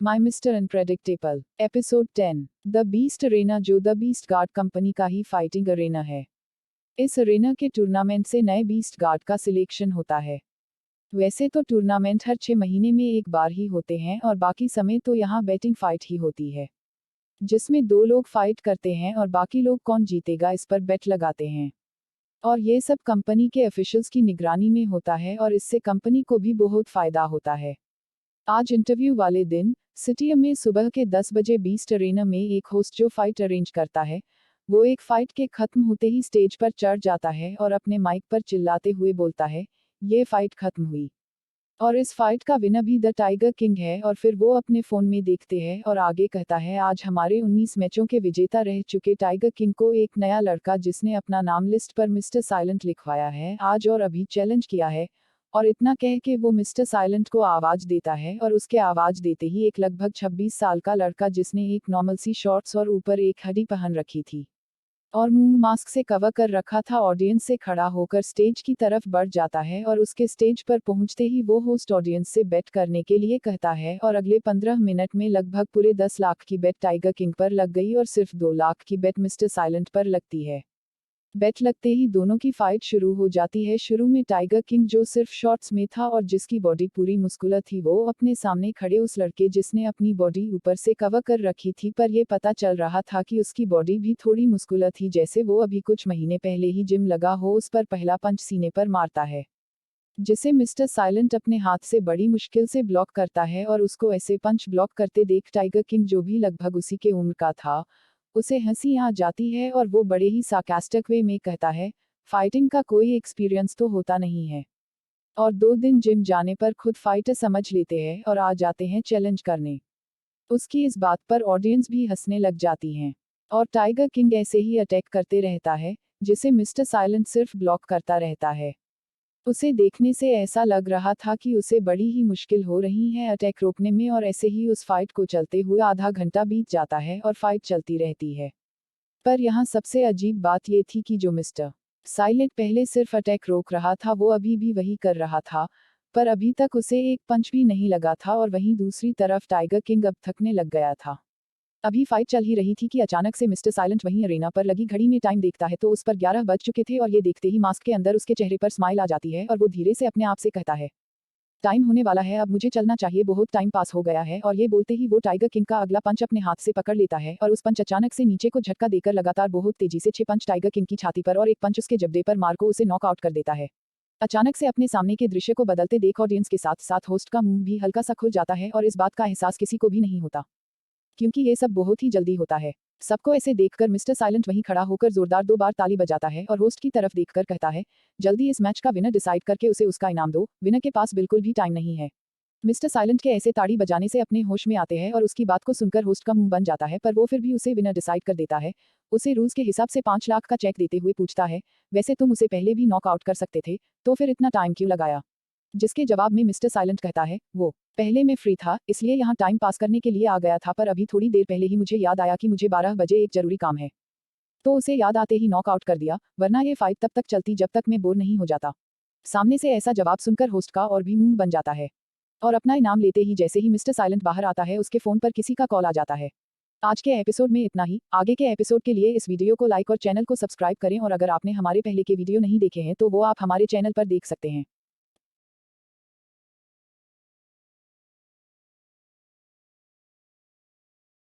My mister unpredictable episode 10 the beast Arena, जो the beast guard company का ही fighting Arena है। इस Arena के टूर्नामेंट से नए बीस्ट गार्ड का सिलेक्शन होता है। वैसे तो टूर्नामेंट हर 6 महीने में एक बार ही होते हैं और बाकी समय तो यहाँ बैटिंग फाइट ही होती है, जिसमें 2 लोग फाइट करते हैं और बाकी लोग कौन जीतेगा इस पर बेट लगाते हैं। और ये सब कंपनी के ऑफिशियल्स की निगरानी में होता है और इससे कंपनी को भी बहुत फायदा होता है। आज इंटरव्यू वाले दिन सिटी में सुबह के 10 बजे बीस्ट अरेना में एक होस्ट जो फाइट अरेंज करता है, वो एक फाइट के खत्म होते ही स्टेज पर चढ़ जाता है और अपने माइक पर चिल्लाते हुए बोलता है, ये फाइट खत्म हुई और इस फाइट का विनर भी द टाइगर किंग है। और फिर वो अपने फोन में देखते हैं और आगे कहता है, आज हमारे 19 मैचों के विजेता रह चुके टाइगर किंग को एक नया लड़का जिसने अपना नाम लिस्ट पर मिस्टर साइलेंट लिखवाया है, आज और अभी चैलेंज किया है। और इतना कह के वो मिस्टर साइलेंट को आवाज देता है और उसके आवाज देते ही एक लगभग 26 साल का लड़का जिसने एक नॉर्मल सी शॉर्ट्स और ऊपर एक हडी पहन रखी थी और मुंह मास्क से कवर कर रखा था, ऑडियंस से खड़ा होकर स्टेज की तरफ बढ़ जाता है और उसके स्टेज पर पहुंचते ही वो होस्ट ऑडियंस से बेट करने के लिए कहता है और अगले 15 मिनट में लगभग पूरे 10 लाख की बेट टाइगर किंग पर लग गई और सिर्फ 2 लाख की बेट मिस्टर साइलेंट पर लगती है। बेट लगते ही दोनों की फाइट शुरू हो जाती है। शुरू में टाइगर किंग जो सिर्फ शॉर्ट्स में था और जिसकी बॉडी पूरी मुस्कुलर थी, वो अपने सामने खड़े उस लड़के जिसने अपनी बॉडी ऊपर से कवर कर रखी थी, पर ये पता चल रहा था कि उसकी बॉडी भी थोड़ी मुस्कुलर थी, जैसे वो अभी कुछ महीने पहले ही जिम लगा हो। उस पर पहला पंच सीने पर मारता है, जिसे मिस्टर साइलेंट अपने हाथ से बड़ी मुश्किल से ब्लॉक करता है और उसको ऐसे पंच ब्लॉक करते देख टाइगर किंग, जो भी लगभग उसी के उम्र का था, उसे हंसी आ जाती है और वो बड़े ही सार्कास्टिक वे में कहता है, फाइटिंग का कोई एक्सपीरियंस तो होता नहीं है और 2 दिन जिम जाने पर खुद फाइटर समझ लेते हैं और आ जाते हैं चैलेंज करने। उसकी इस बात पर ऑडियंस भी हंसने लग जाती हैं और टाइगर किंग ऐसे ही अटैक करते रहता है, जिसे मिस्टर साइलेंट सिर्फ ब्लॉक करता रहता है। उसे देखने से ऐसा लग रहा था कि उसे बड़ी ही मुश्किल हो रही है अटैक रोकने में और ऐसे ही उस फाइट को चलते हुए आधा घंटा बीत जाता है और फाइट चलती रहती है। पर यहाँ सबसे अजीब बात ये थी कि जो मिस्टर साइलेंट पहले सिर्फ अटैक रोक रहा था, वो अभी भी वही कर रहा था, पर अभी तक उसे एक पंच भी नहीं लगा था। और वहीं दूसरी तरफ टाइगर किंग अब थकने लग गया था। अभी फाइट चल ही रही थी कि अचानक से मिस्टर साइलेंट वहीं अरेना पर लगी घड़ी में टाइम देखता है तो उस पर 11 बज चुके थे और ये देखते ही मास्क के अंदर उसके चेहरे पर स्माइल आ जाती है और वो धीरे से अपने आप से कहता है, टाइम होने वाला है, अब मुझे चलना चाहिए, बहुत टाइम पास हो गया है। और ये बोलते ही वो टाइगर किंग का अगला पंच अपने हाथ से पकड़ लेता है और उस पंच अचानक से नीचे को झटका देकर लगातार बहुत तेजी से 6 पंच टाइगर किंग की छाती पर और एक पंच उसके जबड़े पर मार को उसे नॉकआउट कर देता है। अचानक से अपने सामने के दृश्य को बदलते देख ऑडियंस के साथ साथ होस्ट का मुंह भी हल्का सा खुल जाता है और इस बात का एहसास किसी को भी नहीं होता, क्योंकि ये सब बहुत ही जल्दी होता है। सबको ऐसे देखकर मिस्टर साइलेंट वहीं खड़ा होकर जोरदार 2 बार ताली बजाता है और होस्ट की तरफ देखकर कहता है, जल्दी इस मैच का विनर डिसाइड करके उसे उसका इनाम दो, विनर के पास बिल्कुल भी टाइम नहीं है। मिस्टर साइलेंट के ऐसे ताड़ी बजाने से अपने होश में आते हैं और उसकी बात को सुनकर होस्ट का मुंह बन जाता है, पर वो फिर भी उसे विनर डिसाइड कर देता है। उसे रूल्स के हिसाब से 5 लाख का चेक देते हुए पूछता है, वैसे तुम उसे पहले भी नॉकआउट कर सकते थे, तो फिर इतना टाइम क्यों लगाया? जिसके जवाब में मिस्टर साइलेंट कहता है, वो पहले मैं फ्री था इसलिए यहाँ टाइम पास करने के लिए आ गया था, पर अभी थोड़ी देर पहले ही मुझे याद आया कि मुझे 12 बजे एक जरूरी काम है, तो उसे याद आते ही नॉकआउट कर दिया, वरना ये फाइट तब तक चलती जब तक मैं बोर नहीं हो जाता। सामने से ऐसा जवाब सुनकर होस्ट का और भी मुंह बन जाता है और अपना इनाम लेते ही जैसे ही मिस्टर साइलेंट बाहर आता है, उसके फोन पर किसी का कॉल आ जाता है। आज के एपिसोड में इतना ही। आगे के एपिसोड के लिए इस वीडियो को लाइक और चैनल को सब्सक्राइब करें और अगर आपने हमारे पहले के वीडियो नहीं देखे हैं तो वो आप हमारे चैनल पर देख सकते हैं।